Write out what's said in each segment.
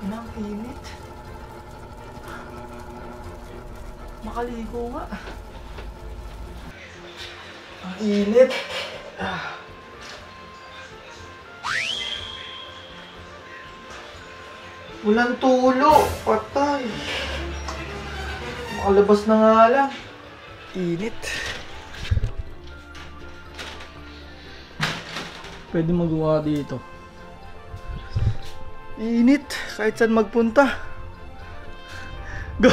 Ang init. Makaligo nga. Ang init. Walang tulo. Patay. Makalabas na nga lang. Init. Pwede magawa dito. Init. Kahit saan magpunta. Go!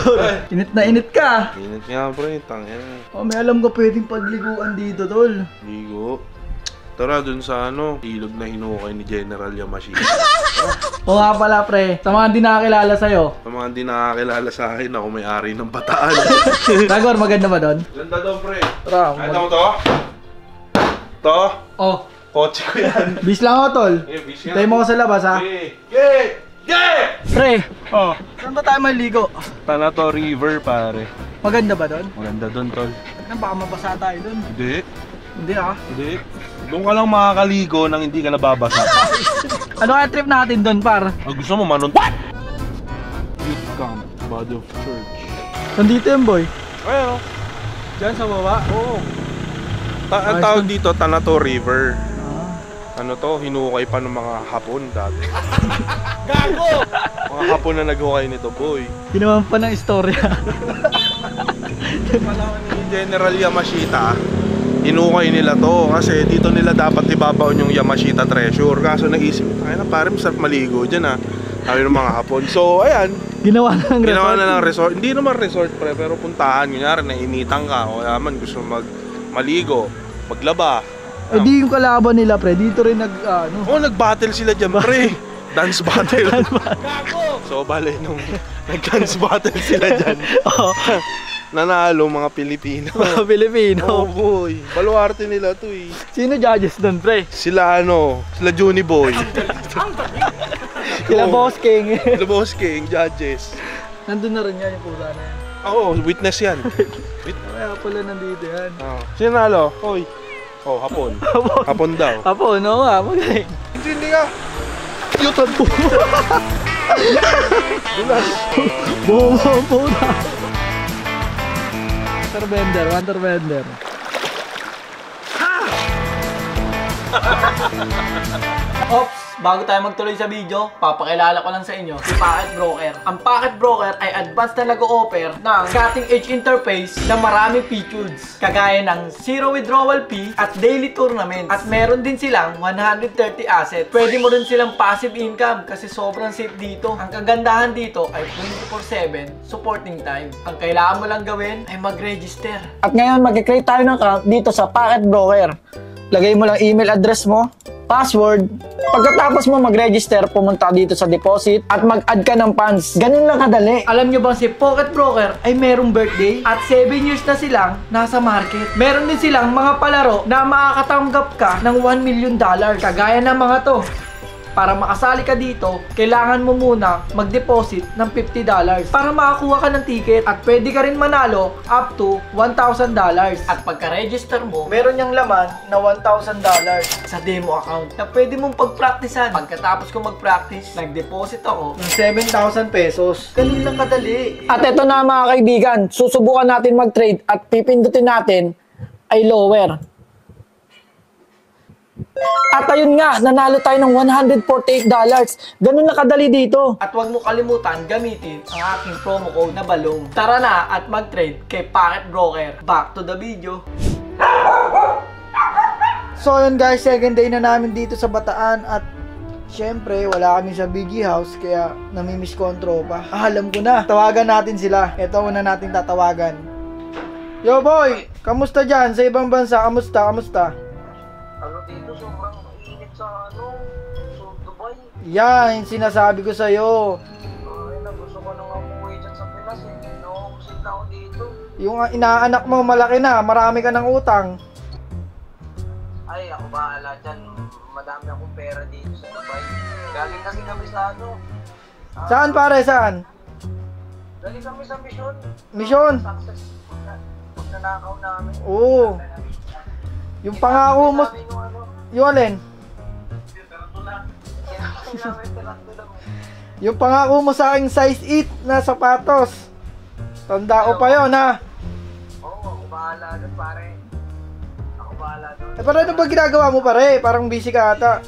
Init na init ka. Init nga pre, tangin. Oh, may alam ko pwedeng pagliguan dito, tol. Ligo. Tara dun sa ilog na hinukay ni General Yamashita. O nga pala pre, sa mga hindi nakakilala sa'yo. Sa mga hindi nakakilala sa akin, ako may-ari ng Bataan. Ragor, maganda ba doon? Ganda doon pre. Tara, Kahit mo to? To? Oh, Kotse ko yan. bis lang ako, tol. Bis yan. Tayo mo ako sa labas, ha? Pre, saan ba tayo maligo? Tanato River pare. Maganda ba doon? Maganda doon tol. Ano, baka mabasa tayo doon. Hindi. Hindi, ha? Hindi. Doon ka lang makakaligo nang hindi ka nababasa. Ano kaya trip natin doon, par? Gusto mo manon? What? Youth Camp, Body of Church. Nandito yung boy. Ayun. Diyan sa baba? Oo. Ang tawag dito, Tanato River. Ano to, hinukay pa ng mga Hapon dati. Gago! Mga Hapon na naghukay nito, boy. Ginawan pa ng istorya. Panahon ni General Yamashita, hinukay nila to kasi dito nila dapat ibabaon yung Yamashita Treasure. Kaso naisip, ay na pare, masarap maligo dyan ha. Sabi ng mga Hapon. So, ayan. Ginawa na ng resort. Ginawa na ng resort. Hindi naman resort pre, pero puntahan. Kunyari, nainitan ka o naman gusto maligo, maglaba. Eh di yung kalaban nila pre, dito rin nag-battle sila dyan pre. Dance battle. So bale nung nag-dance battle sila dyan. Nanalo mga Pilipino. Mga Pilipino. Oh boy, baluarte nila to eh. Sino judges doon pre? Sila sila Juni Boy. Sila Boss King. Sila Boss King, judges. Nandun na rin yan yung pula na yan. Oo, witness yan. Kaya pala nandito yan. Sino nalo? Hoy. Oh, Hapon. Hapon daw. Hapon, oo nga, magaling. Hindi ka. Yutan po. Boom na. Water bender. Ops! Bago tayo magtuloy sa video, papakilala ko lang sa inyo si Packet Broker. Ang Packet Broker ay advanced na nag-o-offer ng cutting-edge interface na maraming features, kagaya ng zero withdrawal fee at daily tournament. At meron din silang 130 assets. Pwede mo rin silang passive income kasi sobrang safe dito. Ang kagandahan dito ay 24/7 supporting time. Ang kailangan mo lang gawin ay mag-register. At ngayon, mag-create tayo ng account dito sa Packet Broker. Lagay mo lang email address mo, password. Pagkatapos mo mag-register, pumunta dito sa deposit at mag-add ka ng funds. Ganun lang kadali. Alam nyo ba si Pocket Broker ay merong birthday at 7 years na silang nasa market. Meron din silang mga palaro na makakatanggap ka ng $1 million. Kagaya ng mga to. Para makasali ka dito, kailangan mo muna mag-deposit ng $50 para makakuha ka ng ticket at pwede ka rin manalo up to $1,000. At pagka-register mo, meron niyang laman na $1,000 sa demo account na pwede mong pag-practicean. Pagkatapos ko mag-practice, nag-deposit ako ng 7,000 pesos. Ganun lang kadali. At ito na mga kaibigan, susubukan natin mag-trade at pipindutin natin ay lower. At ayun nga, nanalo tayo ng $148. Ganun na kadali dito. At huwag mo kalimutan gamitin ang aking promo code na Balong. Tara na at mag-trade kay Packet Broker. Back to the video. So yun guys, second day na namin dito sa Bataan at syempre wala kami sa Biggie House kaya namimiss ko ang tropa. Alam ko na, tawagan natin sila. Ito una natin tatawagan. Yo boy, kamusta dyan? Sa ibang bansa, kamusta? Dito sobrang init sa Dubai. Yan, yung sinasabi ko sa'yo. Ay na, gusto ko nang umuwi dyan sa Pinas eh. Nauusin na ako dito. Yung inaanak mo malaki na, marami ka ng utang. Ay, ako bahala dyan. Madami akong pera dito sa Dubai. Galing kasi kami sa Saan pare, saan? Galing kami sa mission. Mission? Success. Pagnanakaw namin. Oo. Yung pangako mo, yung alin? Yung pangako mo sa aking size 8 na sapatos. Tanda ko pa yun, ha? Oo, ako bahala doon, pare. Ako bahala doon. Eh, para ano ba ginagawa mo, pare? Parang busy ka ata.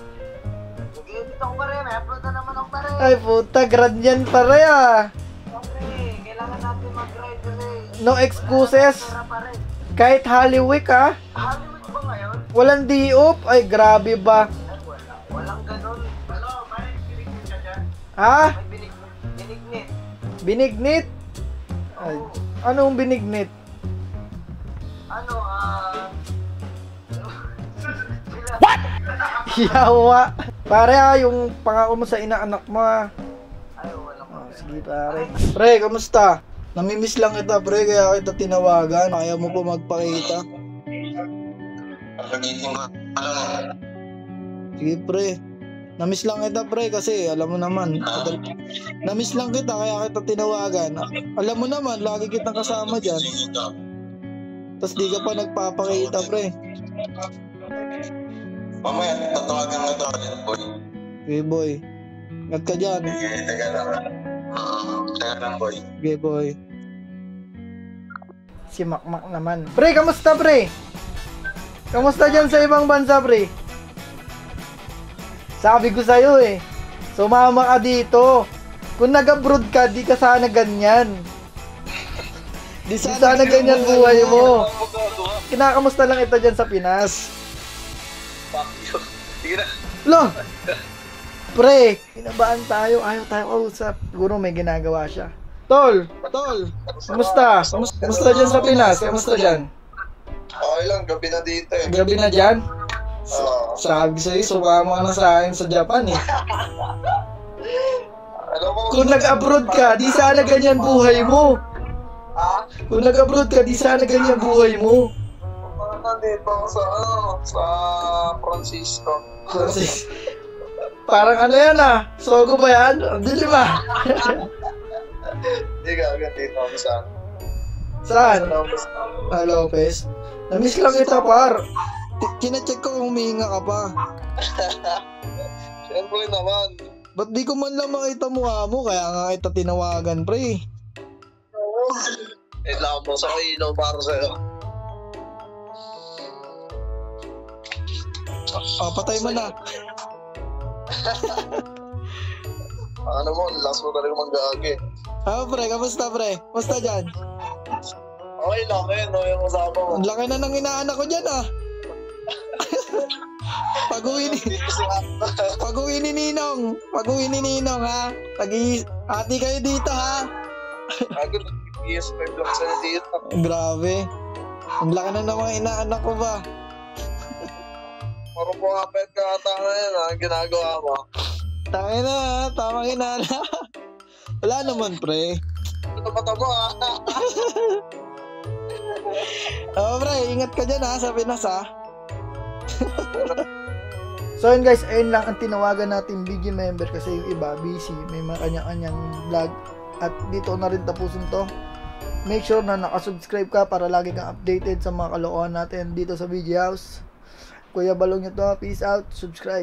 Nag-edit ako, pare. May upload na naman ako, pare. Ay, puta, grad yan, pare, ah. Pare, kailangan natin mag-grind kasi. No excuses. Pera, pare. Kahit Holy Week, ha? Hollywood ba ngayon? Walang di-off. Ay, grabe ba? Ay, wala. Walang ganun. Ano, pare, binignit ka dyan? Ha? May binignit. Binignit? Ay, anong binignit? Ano, Yawa. Pare, yung pangako mo sa inaanak mo, ha? Ay, walang Oh, sige, pare. Pre, kamusta? Namimiss lang kita, pre, kaya kita tinawagan. Ayaw mo po magpakita. Nagising ko. Alam Sige, pre. Namiss lang kita, pre, kasi alam mo naman. Namiss lang kita, kaya kita tinawagan. Alam mo naman, lagi kitang kasama dyan. Tapos di ka pa nagpapakita, pre. Mamaya, tatawagan mo ito ulit, boy. Okay, boy. Ingat ka dyan. Sige, taga lang. Taga lang, boy. Okay, boy. Si Makmak naman. Pre, kamusta, pre? Kamusta dyan sa ibang bansa, pre? Sabi ko sa'yo, eh. Sumama ka dito. Kung nag-abroad ka, di ka sana ganyan. Di sana ganyan buhay mo. Kinakamusta lang ito dyan sa Pinas. Sige na. Lo! Pre, kinabaan tayo. Ayaw tayo kausap. Siguro may ginagawa siya. Tol! Kamusta? Kamusta dyan sa Pinas? Kamusta dyan? Okay lang, gabi na dito eh. Gabi na dyan? Sabi sa'yo, sumama ka na sa akin sa Japan eh. Alam mo, Kung nag-abroad ka, di sana ganyan buhay mo. Kung nag-abroad ka, di sana ganyan buhay mo. nandito ako sa, sa Francisco. Parang ano yan ah? Sogo ba yan? Dilim ah. Hindi ka, dito ako sa Saan? Lopez. Namiss lang kita par. Kina-check ko kung humihinga ka pa. Siyempre naman. Ba't di ko man lang makita mukha mo? Kaya nga kita tinawagan pre. Kailangan mo sa ilaw para sa'yo. Patay mo na. Ano mo, last mo talaga mag-aagi. Pre, kamusta pre? Kamusta dyan? Okay lang eh, no, yung usapan mo. Ang laki na ng inaanak ko dyan ah. Pag-uwi ni Ninong. Pag-uwi ni Ninong ha. Ati kayo dito ha. Agad, i-expect lang sa'yo dito. Grabe. Ang laki na ng mga inaanak ko ba? Parang pumapet ka ata na yun ha, ginagawa mo. Tangin na ha, tamang inaanak. Wala naman pre. Ito mata mo ha. Pre, ingat ka dyan ha, sa Pinas ha. So yun guys, ayun lang ang tinawagan natin BG member kasi yung iba busy, may mga kanya-kanyang vlog. At dito na rin tapusin to. Make sure na nakasubscribe ka para lagi kang updated sa mga kalokohan natin dito sa BG House. Kuya Balong nyo to, peace out, subscribe.